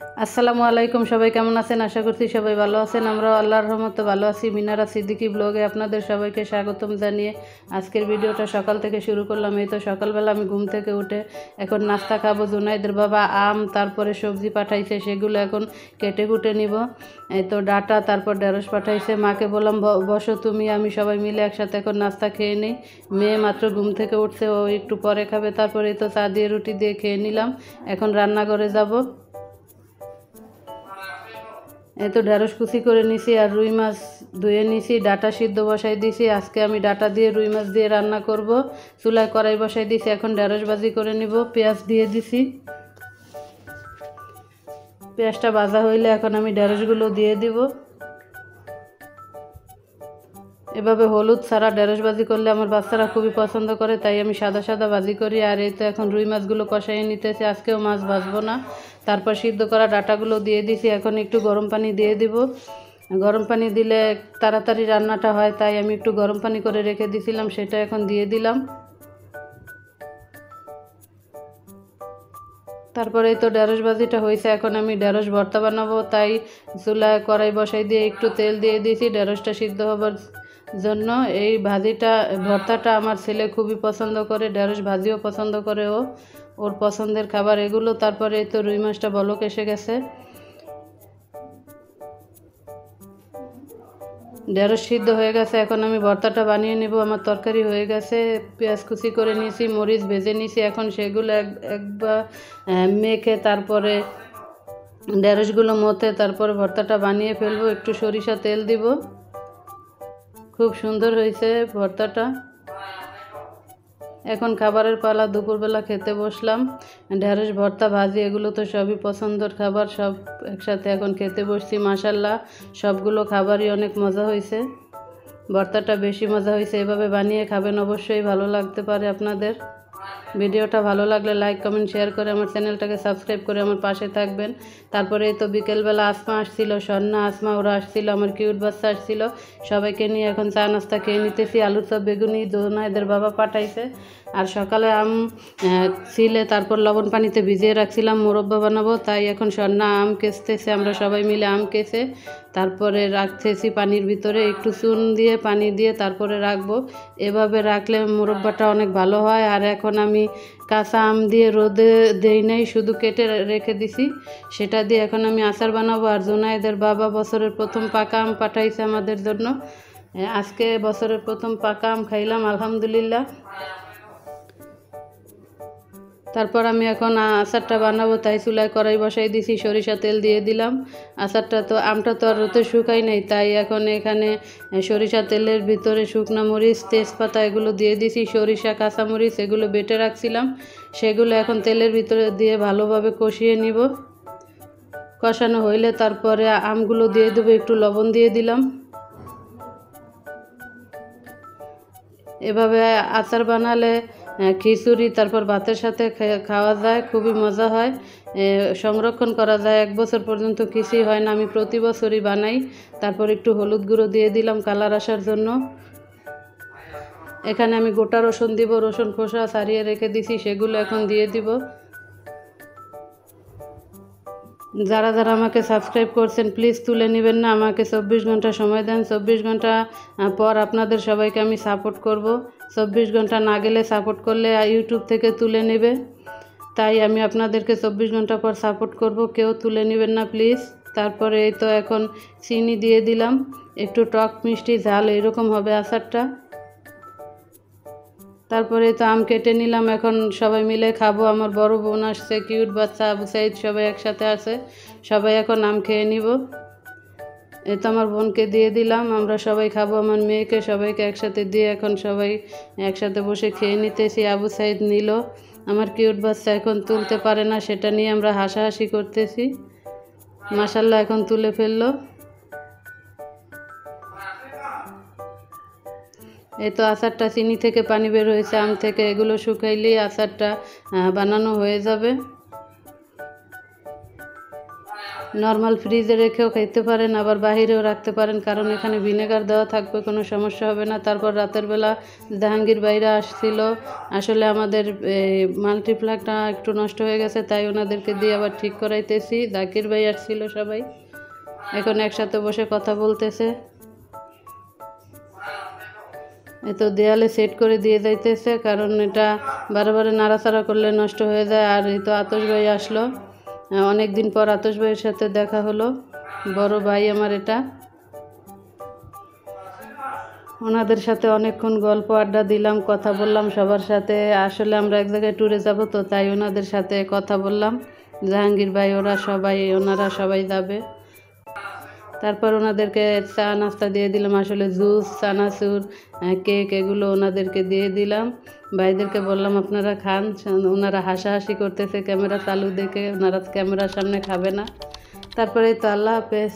আসসালামু আলাইকুম, সবাই কেমন আছেন? আশা করছি সবাই ভালো আছেন। আমরাও আল্লাহর রহমতে ভালো আছি। মিনারা সিদ্দিকী ব্লগে আপনাদের সবাইকে স্বাগতম জানিয়ে আজকের ভিডিওটা সকাল থেকে শুরু করলাম। এই তো সকালবেলা আমি ঘুম থেকে উঠে এখন নাস্তা খাবো। জুনাইদের বাবা আম তারপরে সবজি পাঠাইছে, সেগুলো এখন কেটে কুটে নিব। এই তো ডাটা তারপর ঢেঁড়স পাঠাইছে। মাকে বললাম বসো তুমি, আমি সবাই মিলে একসাথে এখন নাস্তা খেয়ে নিই। মেয়ে মাত্র ঘুম থেকে উঠছে, ও একটু পরে খাবে। তারপরে এই তো চা দিয়ে রুটি দিয়ে খেয়ে নিলাম। এখন রান্নাঘরে যাব। এই তো ঢেঁড়স কুচি করে নিছি আর রুই মাছ ধুয়ে নিছি, ডাটা সিদ্ধ বসাই দিছি। আজকে আমি ডাটা দিয়ে রুই মাছ দিয়ে রান্না করব। চুলায় কড়াই বসাই দিছি, এখন ঢেঁড়স ভাজি করে নিব। পেঁয়াজ দিয়ে দিছি, পেঁয়াজটা ভাজা হইলে এখন আমি ঢেঁড়সগুলো দিয়ে দিব। এভাবে হলুদ ছাড়া ঢেঁড়স ভাজি করলে আমার বাচ্চারা খুবই পছন্দ করে, তাই আমি সাদা সাদা ভাজি করি। আর এই তো এখন রুই মাছগুলো কষাইয়ে নিতেছি, আজকেও মাছ ভাজবো না। তারপর সিদ্ধ করা ডাটাগুলো দিয়ে দিছি, এখন একটু গরম পানি দিয়ে দিব। গরম পানি দিলে তাড়াতাড়ি রান্নাটা হয়, তাই আমি একটু গরম পানি করে রেখে দিয়েছিলাম, সেটা এখন দিয়ে দিলাম। তারপরে এই তো ঢেঁড়স ভাজিটা হয়েছে, এখন আমি ঢেঁড়স ভর্তা বানাবো, তাই চুলায় কড়াই বসাই দিয়ে একটু তেল দিয়ে দিয়েছি ঢেঁড়সটা সিদ্ধ হবার জন্য। এই ভর্তাটা আমার ছেলে খুবই পছন্দ করে, ঢেঁড়স ভাজিও পছন্দ করে ওর পছন্দের খাবার এগুলো। তারপরে এই তো রুই মাছটা বলক এসে গেছে, ঢেঁড়স সিদ্ধ হয়ে গেছে, এখন আমি ভর্তাটা বানিয়ে নেব। আমার তরকারি হয়ে গেছে, পেঁয়াজ কুচি করে নিয়েছি, মরিচ ভেজে নিয়েছি, এখন সেগুলো একবার মেখে তারপরে ঢেঁড়সগুলো মথে তারপরে ভর্তাটা বানিয়ে ফেলবো। একটু সরিষা তেল দিব। খুব সুন্দর হয়েছে ভর্তাটা। এখন খাবারের পালা, দুপুরবেলা খেতে বসলাম। ঢেঁড়স ভর্তা ভাজি এগুলো তো সবই পছন্দের খাবার, সব একসাথে এখন খেতে বসছি। মাশাল্লাহ সবগুলো খাবারই অনেক মজা হয়েছে, ভর্তাটা বেশি মজা হয়েছে। এভাবে বানিয়ে খাবেন, অবশ্যই ভালো লাগতে পারে আপনাদের। ভিডিওটা ভালো লাগলে লাইক কমেন্ট শেয়ার করে আমার চ্যানেলটাকে সাবস্ক্রাইব করে আমার পাশে থাকবেন। তারপরে এই তো বিকেলবেলা আসমা আসছিল, স্বর্ণা আসমা ওরা আসছিল, আমার কিউট বাচ্চা আসছিল, সবাইকে নিয়ে এখন চা নাস্তা খেয়ে নিতেছি। আলুর চপ বেগুনি দোনাইদের বাবা পাঠাইছে। আর সকালে আম ছিলে তারপর লবণ পানিতে ভিজিয়ে রাখছিলাম, মুরব্বা বানাবো, তাই এখন স্বর্ণা আম কেচতেছে। আমরা সবাই মিলে আম কেচে তারপরে রাখতেছি পানির ভিতরে, একটু চুন দিয়ে পানি দিয়ে তারপরে রাখবো। এভাবে রাখলে মুরব্বাটা অনেক ভালো হয়। আর এখন আমি কাঁচা আম দিয়ে রোদে দেই নাই, শুধু কেটে রেখে দিছি, সেটা দিয়ে এখন আমি আচার বানাবো। আর জুনাইদের বাবা বছরের প্রথম পাকা আম পাঠাইছে আমাদের জন্য। আজকে বছরের প্রথম পাকা আম খাইলাম, আলহামদুলিল্লাহ। তারপর আমি এখন আচারটা বানাবো, তাই চুলায় কড়াই বসাই দিছি, সরিষা তেল দিয়ে দিলাম। আমটা তো আর রোদে শুকাই নাই, তাই এখন এখানে সরিষা তেলের ভিতরে শুকনো মরিচ তেজপাতা এগুলো দিয়ে দিছি, সরিষা কাঁচামরিচ এগুলো বেটে রাখছিলাম, সেগুলো এখন তেলের ভিতরে দিয়ে ভালোভাবে কষিয়ে নিব। কষানো হইলে তারপরে আমগুলো দিয়ে দেবো, একটু লবণ দিয়ে দিলাম। এভাবে আচার বানালে খিচুড়ি তারপর ভাতের সাথে খাওয়া যায়, খুবই মজা হয়। সংরক্ষণ করা যায়, 1 বছর পর্যন্ত কিছুই হয় না। আমি প্রতি বছরই বানাই। তারপর একটু হলুদ গুঁড়ো দিয়ে দিলাম কালার আসার জন্য। এখানে আমি গোটা রসুন দিব, রসুন খোসা ছাড়িয়ে রেখে দিছি, সেগুলো এখন দিয়ে দিব। যারা যারা আমাকে সাবস্ক্রাইব করছেন প্লিজ তুলে নেবেন না, আমাকে 24 ঘন্টা সময় দেন। 24 ঘন্টা পর আপনাদের সবাইকে আমি সাপোর্ট করব। 24 ঘন্টা না গেলে, সাপোর্ট করলে ইউটিউব থেকে তুলে নেবে, তাই আমি আপনাদেরকে 24 ঘন্টা পর সাপোর্ট করব, কেউ তুলে নেবেন না প্লিজ। তারপরে এই তো এখন চিনি দিয়ে দিলাম, একটু টক মিষ্টি ঝাল এরকম হবে আচারটা। তারপরে তো আম কেটে নিলাম, এখন সবাই মিলে খাবো। আমার বড় বোন আসছে, কিউট বাচ্চা আবু সাইদ, সবাই একসাথে আছে, সবাই এখন আম খেয়ে নিব। এই তো আমার বোনকে দিয়ে দিলাম, আমরা সবাই খাবো, আমার মেয়েকে সবাইকে একসাথে দিয়ে এখন সবাই একসাথে বসে খেয়ে নিতেছি। আবু সাইদ নিল, আমার কিউট বাচ্চা এখন তুলতে পারে না, সেটা নিয়ে আমরা হাসাহাসি করতেছি। মাশাল্লাহ এখন তুলে ফেললো। এই তো আচারটা চিনি থেকে পানি বের হয়েছে, আম থেকে, এগুলো শুকাইলেই আচারটা বানানো হয়ে যাবে। নর্মাল ফ্রিজে রেখেও খেতে পারেন, আবার বাহিরেও রাখতে পারেন, কারণ এখানে ভিনেগার দেওয়া থাকবে, কোনো সমস্যা হবে না। তারপর রাতের বেলা জাহাঙ্গীর ভাইরা আসছিল, আসলে আমাদের মাল্টিপ্লাগটা একটু নষ্ট হয়ে গেছে, তাই ওনাদেরকে দিয়ে আবার ঠিক করাইতেছি। জাকির ভাই আসছিল, সবাই এখন একসাথে বসে কথা বলতেছে। এ তো দেয়ালে সেট করে দিয়ে যাইতেছে, কারণ এটা বারে নাড়াচাড়া করলে নষ্ট হয়ে যায়। আর এই তো আতশ ভাই আসলো, অনেক দিন পর আতশ ভাইয়ের সাথে দেখা হলো, বড় ভাই আমার এটা। ওনাদের সাথে অনেকক্ষণ গল্প আড্ডা দিলাম, কথা বললাম সবার সাথে। আসলে আমরা এক জায়গায় ট্যুরে যাব, তো তাই ওনাদের সাথে কথা বললাম। জাহাঙ্গীর ভাই ওনারা সবাই যাবে। তারপর ওনাদেরকে চা নাস্তা দিয়ে দিলাম, আসলে জুস, চানাচুর, কেক এগুলো ওনাদেরকে দিয়ে দিলাম। ভাইদেরকে বললাম আপনারা খান। ওনারা হাসাহাসি করতেছে ক্যামেরা চালু দেখে, ওনারা ক্যামেরার সামনে খাবে না। তারপরে তো আল্লাহ হাফেজ।